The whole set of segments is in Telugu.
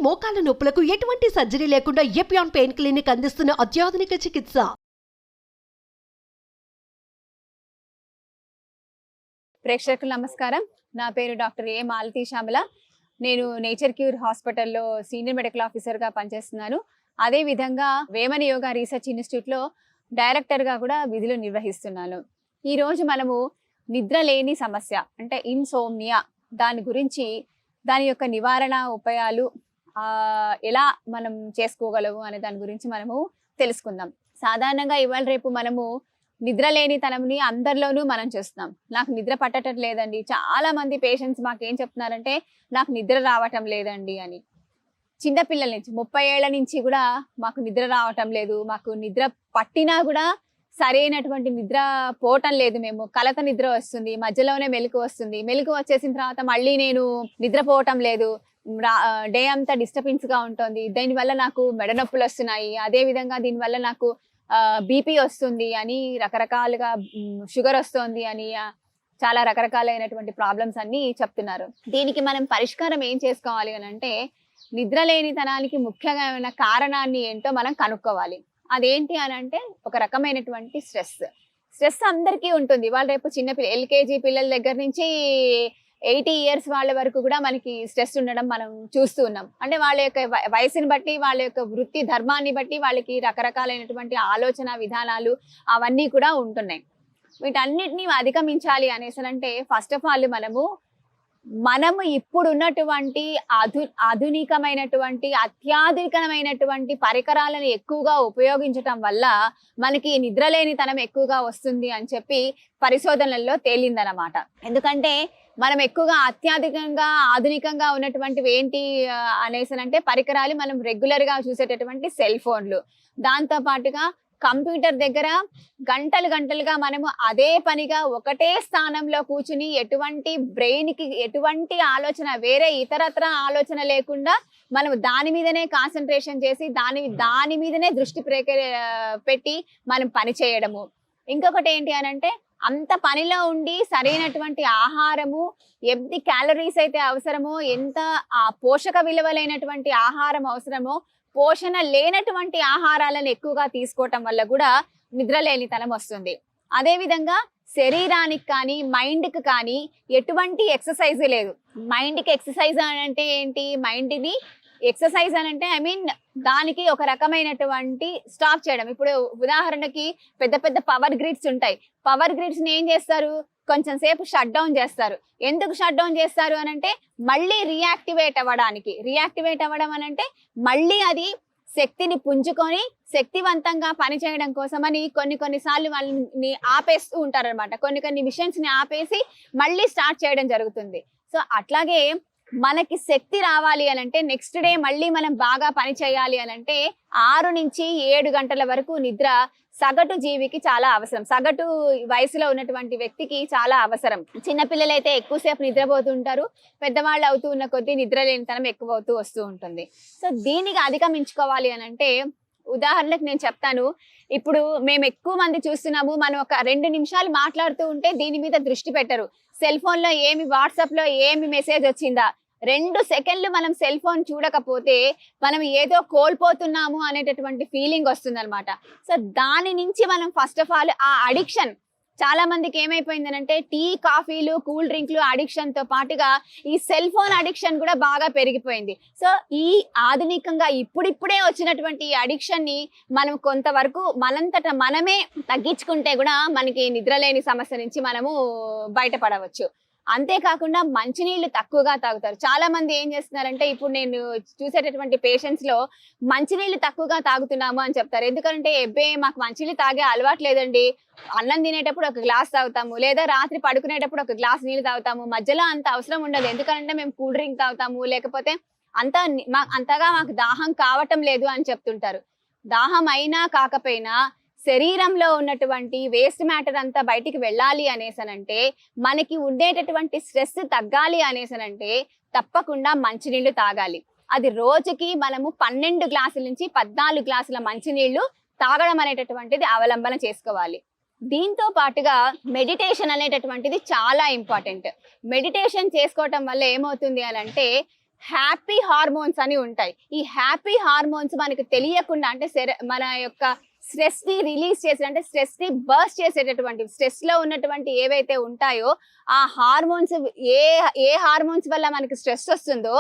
మోకాల నొప్పులకు ఎటువంటి సర్జరీ లేకుండా ఎపియాన్ పెయిన్ క్లినిక్ అందిస్తున్న అత్యాధునిక చికిత్స. ప్రేక్షకులకు నమస్కారం. నా పేరు డాక్టర్ ఏ మాలతి శ్యామల. నేను నేచర్ క్యూర్ హాస్పిటల్లో సీనియర్ మెడికల్ ఆఫీసర్గా పనిచేస్తున్నాను. అదేవిధంగా వేమన యోగా రీసెర్చ్ ఇన్స్టిట్యూట్లో డైరెక్టర్గా కూడా విధులు నిర్వహిస్తున్నాను. ఈరోజు మనము నిద్ర లేని సమస్య అంటే ఇన్సోమ్నియా దాని గురించి, దాని యొక్క నివారణ ఉపాయాలు ఎలా మనం చేసుకోగలము అనే దాని గురించి మనము తెలుసుకుందాం. సాధారణంగా ఇవాళ రేపు మనము నిద్ర లేనితనంని అందరిలోనూ మనం చూస్తున్నాం. నాకు నిద్ర పట్టడం లేదండి. చాలా మంది పేషెంట్స్ మాకేం చెప్తున్నారంటే నాకు నిద్ర రావటం లేదండి అని. చిన్నపిల్లల నుంచి 30 ఏళ్ల నుంచి కూడా మాకు నిద్ర రావటం లేదు, మాకు నిద్ర పట్టినా కూడా సరైనటువంటి నిద్ర పోవటం లేదు, మేము కలత నిద్ర వస్తుంది, మధ్యలోనే మెలకు వస్తుంది, మెలకు వచ్చేసిన తర్వాత మళ్ళీ నేను నిద్రపోవటం లేదు, డే అంతా డిస్టర్బెన్స్ గా ఉంటుంది, దీనివల్ల నాకు మెడ నొప్పులు వస్తున్నాయి, అదే విధంగా దీనివల్ల నాకు బీపీ వస్తుంది అని రకరకాలుగా, షుగర్ వస్తుంది అని చాలా రకరకాలైనటువంటి ప్రాబ్లమ్స్ అన్ని చెప్తున్నారు. దీనికి మనం పరిష్కారం ఏం చేసుకోవాలి అని అంటే నిద్ర లేనితనానికి ముఖ్యమైన కారణాన్ని ఏంటో మనం కనుక్కోవాలి. అదేంటి అని అంటే ఒక రకమైనటువంటి స్ట్రెస్ అందరికీ ఉంటుంది. వాళ్ళ రేపు ఎల్కేజీ పిల్లల దగ్గర నుంచి 80 years వాళ్ళ వరకు కూడా మనకి స్ట్రెస్ ఉండడం మనం చూస్తూ ఉన్నాం. అంటే వాళ్ళ యొక్క వయసుని బట్టి, వాళ్ళ యొక్క వృత్తి ధర్మాన్ని బట్టి వాళ్ళకి రకరకాలైనటువంటి ఆలోచన విధానాలు అవన్నీ కూడా ఉంటున్నాయి. వీటన్నిటిని అధిగమించాలి అనేసనంటే ఫస్ట్ ఆఫ్ ఆల్ మనము ఇప్పుడున్నటువంటి ఆధునికమైనటువంటి అత్యాధునికమైనటువంటి పరికరాలను ఎక్కువగా ఉపయోగించటం వల్ల మనకి నిద్రలేనితనం ఎక్కువగా వస్తుంది అని చెప్పి పరిశోధనల్లో తేలిందనమాట. ఎందుకంటే మనం ఎక్కువగా అత్యాధికంగా ఆధునికంగా ఉన్నటువంటివి ఏంటి అనేసనంటే పరికరాలు, మనం రెగ్యులర్ గా చూసేటటువంటి సెల్ ఫోన్లు, దాంతో పాటుగా కంప్యూటర్ దగ్గర గంటలుగా మనము అదే పనిగా ఒకటే స్థానంలో కూర్చుని ఎటువంటి బ్రెయిన్ కి ఎటువంటి ఆలోచన, వేరే ఇతరత్ర ఆలోచన లేకుండా మనం దాని మీదనే కాన్సన్ట్రేషన్ చేసి దాని మీదనే దృష్టి పెట్టి మనం పని చేయడము. ఇంకొకటి ఏంటి అనంటే అంత పనిలో ఉండి సరైనటువంటి ఆహారము, ఎన్ని క్యాలరీస్ అయితే అవసరమో, ఎంత పోషక విలువలైనటువంటి ఆహారం అవసరమో, పోషణ లేనటువంటి ఆహారాలను ఎక్కువగా తీసుకోవటం వల్ల కూడా నిద్రలేనితనం వస్తుంది. అదేవిధంగా శరీరానికి కానీ మైండ్కి కానీ ఎటువంటి ఎక్సర్సైజ్ లేదు. మైండ్కి ఎక్సర్సైజ్ అంటే ఏంటి? మైండ్ని ఎక్సర్సైజ్ అని అంటే దానికి ఒక రకమైనటువంటి స్టాప్ చేయడం. ఇప్పుడు ఉదాహరణకి పెద్ద పవర్ గ్రిడ్స్ ఉంటాయి. పవర్ గ్రిడ్స్ ని ఏం చేస్తారు? కొంచెం సేపు షట్ డౌన్ చేస్తారు. ఎందుకు షట్ డౌన్ చేస్తారు అని అంటే మళ్ళీ రియాక్టివేట్ అవ్వడం అని అంటే మళ్ళీ అది శక్తిని పుంజుకొని శక్తివంతంగా పనిచేయడం కోసమని కొన్నిసార్లు వాళ్ళని ఆపేస్తూ ఉంటారు అనమాట. కొన్ని మిషన్స్ ని ఆపేసి మళ్ళీ స్టార్ట్ చేయడం జరుగుతుంది. సో అట్లాగే మనకి శక్తి రావాలి అని అంటే నెక్స్ట్ డే మళ్ళీ మనం బాగా పని చేయాలి అని అంటే 6 నుంచి 7 గంటల వరకు నిద్ర సగటు జీవికి చాలా అవసరం. సగటు వయసులో ఉన్నటువంటి వ్యక్తికి చాలా అవసరం. చిన్నపిల్లలైతే ఎక్కువసేపు నిద్రపోతుంటారు, పెద్దవాళ్ళు అవుతూ ఉన్న కొద్దీ నిద్ర లేనితనం ఎక్కువ అవుతూ వస్తూ ఉంటుంది. సో దీనికి అధిగమించుకోవాలి అని అంటే ఉదాహరణకు నేను చెప్తాను. ఇప్పుడు మేము ఎక్కువ మంది చూస్తున్నాము, మనం ఒక 2 నిమిషాలు మాట్లాడుతూ ఉంటే దీని మీద దృష్టి పెట్టరు. సెల్ ఫోన్ లో వాట్సాప్ లో ఏమి మెసేజ్ వచ్చిందా, 2 సెకండ్లు మనం సెల్ ఫోన్ చూడకపోతే మనం ఏదో కోల్పోతున్నాము అనేటటువంటి ఫీలింగ్ వస్తుంది అనమాట. సో దాని నుంచి మనం ఫస్ట్ ఆఫ్ ఆల్ ఆ అడిక్షన్, చాలా మందికి ఏమైపోయిందనంటే టీ, కాఫీలు, కూల్ డ్రింక్లు అడిక్షన్ తో పాటుగా ఈ సెల్ ఫోన్ అడిక్షన్ కూడా బాగా పెరిగిపోయింది. సో ఈ ఆధునికంగా ఇప్పుడిప్పుడే వచ్చినటువంటి ఈ అడిక్షన్ ని మనం కొంతవరకు మనంతట మనమే తగ్గించుకుంటే కూడా మనకి నిద్రలేని సమస్య నుంచి మనము బయటపడవచ్చు. అంతేకాకుండా మంచినీళ్ళు తక్కువగా తాగుతారు. చాలా మంది ఏం చేస్తున్నారంటే ఇప్పుడు నేను చూసేటటువంటి పేషెంట్స్ లో మంచినీళ్ళు తక్కువగా తాగుతున్నాము అని చెప్తారు. ఎందుకంటే మాకు మంచినీళ్ళు తాగే అలవాటు లేదండి, అన్నం తినేటప్పుడు ఒక గ్లాస్ తాగుతాము, లేదా రాత్రి పడుకునేటప్పుడు ఒక గ్లాస్ నీళ్ళు తాగుతాము, మధ్యలో అంత అవసరం ఉండదు, ఎందుకంటే మేము కూల్ డ్రింక్ తాగుతాము, లేకపోతే అంతగా మాకు దాహం కావటం లేదు అని చెప్తుంటారు. దాహం అయినా కాకపోయినా శరీరంలో ఉన్నటువంటి వేస్ట్ మ్యాటర్ అంతా బయటికి వెళ్ళాలి అనేసనంటే, మనకి ఉండేటటువంటి స్ట్రెస్ తగ్గాలి అనేసనంటే తప్పకుండా మంచినీళ్లు తాగాలి. అది రోజుకి మనము 12 గ్లాసుల నుంచి 14 గ్లాసుల మంచినీళ్లు తాగడం అనేటటువంటిది అవలంబన చేసుకోవాలి. దీంతో పాటుగా మెడిటేషన్ అనేటటువంటిది చాలా ఇంపార్టెంట్. మెడిటేషన్ చేసుకోవటం వల్ల ఏమవుతుంది అని అంటే హ్యాపీ హార్మోన్స్ అని ఉంటాయి. ఈ హ్యాపీ హార్మోన్స్ మనకు తెలియకుండా అంటే మన యొక్క స్ట్రెస్ ని రిలీజ్ చేసే అంటే స్ట్రెస్ ని బర్స్ట్ చేసేటటువంటి స్ట్రెస్ లో ఉన్నటువంటి ఏవైతే ఉంటాయో ఆ హార్మోన్స్ ఏ హార్మోన్స్ వల్ల మనకి స్ట్రెస్ వస్తుందో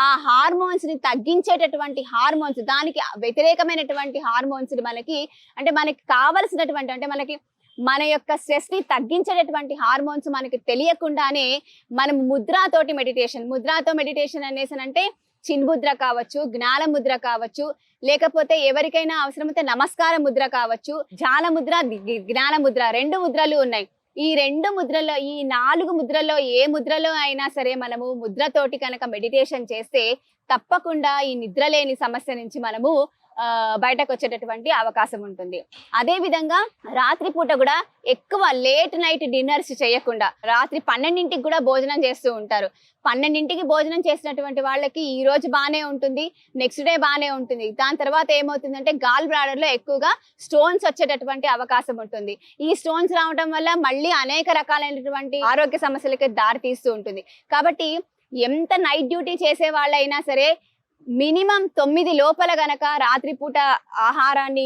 ఆ హార్మోన్స్ ని తగ్గించేటటువంటి హార్మోన్స్, దానికి వ్యతిరేకమైనటువంటి హార్మోన్స్ మనకి అంటే మనకి కావలసినటువంటి అంటే మన యొక్క స్ట్రెస్ ని తగ్గించేటటువంటి హార్మోన్స్ మనకి తెలియకుండానే మనం ముద్రతో మెడిటేషన్ అనేసి అంటే చిన్ముద్ర కావచ్చు, జ్ఞాన ముద్ర కావచ్చు, లేకపోతే ఎవరికైనా అవసరమైతే నమస్కార ముద్ర కావచ్చు, ధ్యాన ముద్ర, జ్ఞాన ముద్ర, 2 ముద్రలు ఉన్నాయి. ఈ 2 ముద్రలో ఈ 4 ముద్రలో ఏ ముద్రలో అయినా సరే మనము ముద్రతోటి కనుక మెడిటేషన్ చేస్తే తప్పకుండా ఈ నిద్రలేని సమస్య నుంచి మనము బయటకు వచ్చేటటువంటి అవకాశం ఉంటుంది. అదే విధంగా రాత్రిపూట కూడా ఎక్కువ లేట్ నైట్ డిన్నర్స్ చేయకుండా రాత్రి 12ంటికి కూడా భోజనం చేస్తూ ఉంటారు. 12ంటికి భోజనం చేసినటువంటి వాళ్ళకి ఈ రోజు బాగానే ఉంటుంది, నెక్స్ట్ డే బాగానే ఉంటుంది. దాని తర్వాత ఏమవుతుందంటే గాల్ బ్లాడర్ లో ఎక్కువగా స్టోన్స్ వచ్చేటటువంటి అవకాశం ఉంటుంది. ఈ స్టోన్స్ రావడం వల్ల మళ్ళీ అనేక రకాలైనటువంటి ఆరోగ్య సమస్యలకి దారి తీస్తూ ఉంటుంది. కాబట్టి ఎంత నైట్ డ్యూటీ చేసే వాళ్ళైనా సరే మినిమం 9 లోపల గనక రాత్రిపూట ఆహారాన్ని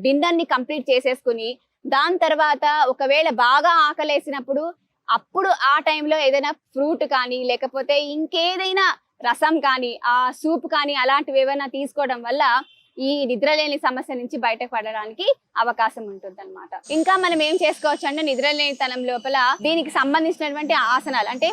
డిన్నర్ ని కంప్లీట్ చేసేసుకుని దాని తర్వాత ఒకవేళ బాగా ఆకలేసినప్పుడు అప్పుడు ఆ టైంలో ఏదైనా ఫ్రూట్ కానీ లేకపోతే ఇంకేదైనా రసం కానీ ఆ సూప్ కానీ అలాంటివి ఏమైనా తీసుకోవడం వల్ల ఈ నిద్రలేని సమస్య నుంచి బయటపడడానికి అవకాశం ఉంటుంది అనమాట. ఇంకా మనం ఏం చేసుకోవచ్చు అంటే నిద్రలేనితనం లోపల దీనికి సంబంధించినటువంటి ఆసనాలు అంటే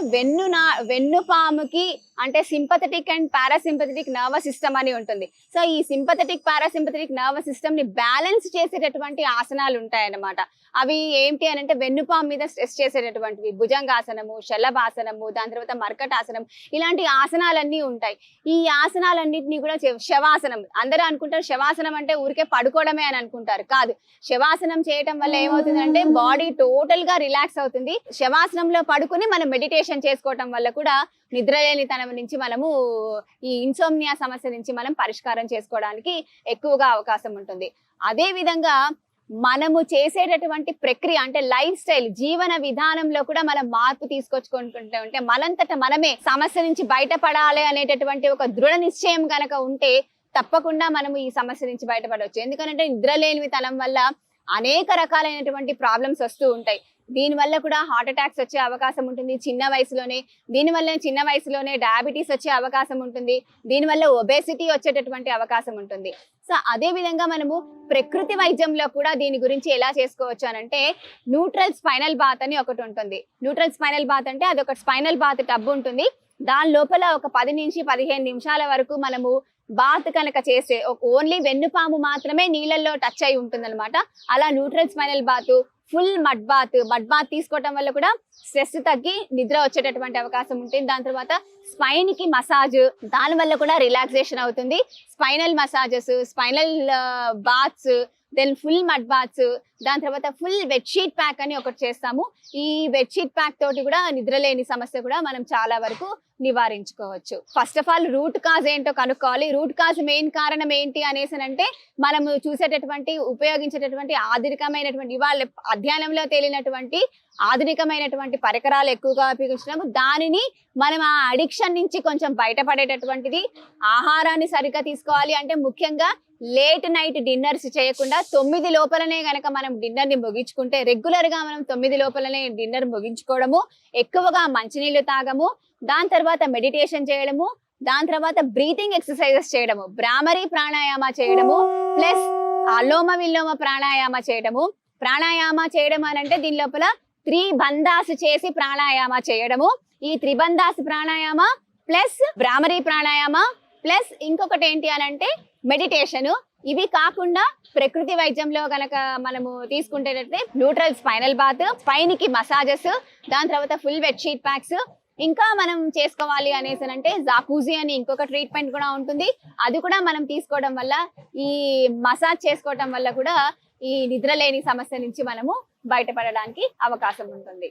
వెన్నుపాముకి అంటే sympathetic and parasympathetic nervous system అని ఉంటుంది. సో ఈ సింపథెటిక్ పారాసింపథెటిక్ నర్వస్ సిస్టమ్ ని బ్యాలెన్స్ చేసేటటువంటి ఆసనాలు ఉంటాయన్నమాట. అవి ఏంటి అని అంటే వెన్నుపాము మీద స్ట్రెస్ చేసేటటువంటివి భుజంగాసనము, శలభాసనము, దాని తర్వాత మర్కటాసనం, ఇలాంటి ఆసనాలన్నీ ఉంటాయి. ఈ ఆసనాలన్నింటినీ కూడా శవాసనం, అందరూ అనుకుంటారు శవాసనం అంటే ఊరికే పడుకోవడమే అని అనుకుంటారు. కాదు, శవాసనం చేయటం వల్ల ఏమవుతుందంటే బాడీ టోటల్ గా రిలాక్స్ అవుతుంది. శవాసనంలో పడుకుని మనం మెడిటేషన్ చేసుకోవటం వల్ల కూడా నిద్రలేనితనం నుంచి మనము ఈ ఇన్సోమ్నియా సమస్య నుంచి మనం పరిష్కారం చేసుకోవడానికి ఎక్కువగా అవకాశం ఉంటుంది. అదే విధంగా మనము చేసేటటువంటి ప్రక్రియ అంటే లైఫ్ స్టైల్, జీవన విధానంలో కూడా మనం మార్పు తీసుకొచ్చుకుంటుంటే ఉంటే మనంతట మనమే సమస్య నుంచి బయటపడాలి అనేటటువంటి ఒక దృఢ నిశ్చయం కనుక ఉంటే తప్పకుండా మనము ఈ సమస్య నుంచి బయటపడవచ్చు. ఎందుకంటే నిద్రలేనితనం వల్ల అనేక రకాలైనటువంటి ప్రాబ్లమ్స్ వస్తూ ఉంటాయి. దీనివల్ల కూడా హార్ట్ అటాక్స్ వచ్చే అవకాశం ఉంటుంది చిన్న వయసులోనే డయాబెటీస్ వచ్చే అవకాశం ఉంటుంది. దీనివల్ల ఒబేసిటీ వచ్చేటటువంటి అవకాశం ఉంటుంది. సో అదే విధంగా మనము ప్రకృతి వైద్యంలో కూడా దీని గురించి ఎలా చేసుకోవచ్చు అని అంటే న్యూట్రల్ స్పైనల్ బాత్ అని ఒకటి ఉంటుంది. న్యూట్రల్ స్పైనల్ బాత్ అంటే అది ఒక స్పైనల్ బాత్ టబ్ ఉంటుంది. దాని లోపల ఒక 10 నుంచి 15 నిమిషాల వరకు మనము బాత్ కనుక చేస్తే ఓన్లీ వెన్నుపాము మాత్రమే నీళ్ళల్లో టచ్ అయి ఉంటుంది అనమాట. అలా neutral spinal bath, full mud bath తీసుకోవటం వల్ల కూడా స్ట్రెస్ తగ్గి నిద్ర వచ్చేటటువంటి అవకాశం ఉంటుంది. దాని తర్వాత స్పైన్ కి మసాజ్, దాని వల్ల కూడా రిలాక్సేషన్ అవుతుంది. Spinal massages, spinal baths, then full mud baths, దాని తర్వాత ఫుల్ బెడ్షీట్ ప్యాక్ అని ఒకటి చేస్తాము. ఈ బెడ్షీట్ ప్యాక్ తోటి కూడా నిద్రలేని సమస్య కూడా మనం చాలా వరకు నివారించుకోవచ్చు. First of all root cause ఏంటో కనుక్కోవాలి. రూట్ కాజ్ మెయిన్ కారణం ఏంటి అనేసి అంటే మనము ఉపయోగించేటటువంటి ఆధునికమైనటువంటి ఇవాళ అధ్యయనంలో తేలినటువంటి ఆధునికమైనటువంటి పరికరాలు ఎక్కువగా ఉపయోగించడం, దానిని మనం ఆ అడిక్షన్ నుంచి కొంచెం బయటపడేటటువంటిది. ఆహారాన్ని సరిగ్గా తీసుకోవాలి అంటే ముఖ్యంగా లేట్ నైట్ డిన్నర్స్ చేయకుండా 9 లోపలనే గనక మనం డిన్నర్ ని ముగించుకుంటే, రెగ్యులర్ గా మనం 9 లోపలనే డిన్నర్ ముగించుకోవడము, ఎక్కువగా మంచినీళ్ళు తాగము, దాని తర్వాత మెడిటేషన్ చేయడము, దాని తర్వాత బ్రీతింగ్ ఎక్సర్సైజెస్ చేయడము, భ్రామరి ప్రాణాయామ చేయడము, ప్లస్ అలోమ విలోమ ప్రాణాయామ చేయడము. ప్రాణాయామ చేయడం అని అంటే దీని లోపల 3 బంధాస్ చేసి ప్రాణాయామ చేయడము. ఈ 3 బంధాస్ ప్రాణాయామ ప్లస్ భ్రామరి ప్రాణాయామ ప్లస్ ఇంకొకటి ఏంటి అని అంటే మెడిటేషన్. ఇవి కాకుండా ప్రకృతి వైద్యంలో గనక మనము తీసుకుంటేటట్టే న్యూట్రల్ స్పైనల్ బాత్, స్పైన్ కి మసాజెస్, దాని తర్వాత ఫుల్ బెడ్షీట్ ప్యాక్స్. ఇంకా మనం చేసుకోవాలి అనేసి అంటే జాకూజీ అని ఇంకొక ట్రీట్మెంట్ కూడా ఉంటుంది. అది కూడా మనం తీసుకోవడం వల్ల, ఈ మసాజ్ చేసుకోవడం వల్ల కూడా ఈ నిద్రలేని సమస్య నుంచి మనము బయటపడడానికి అవకాశం ఉంటుంది.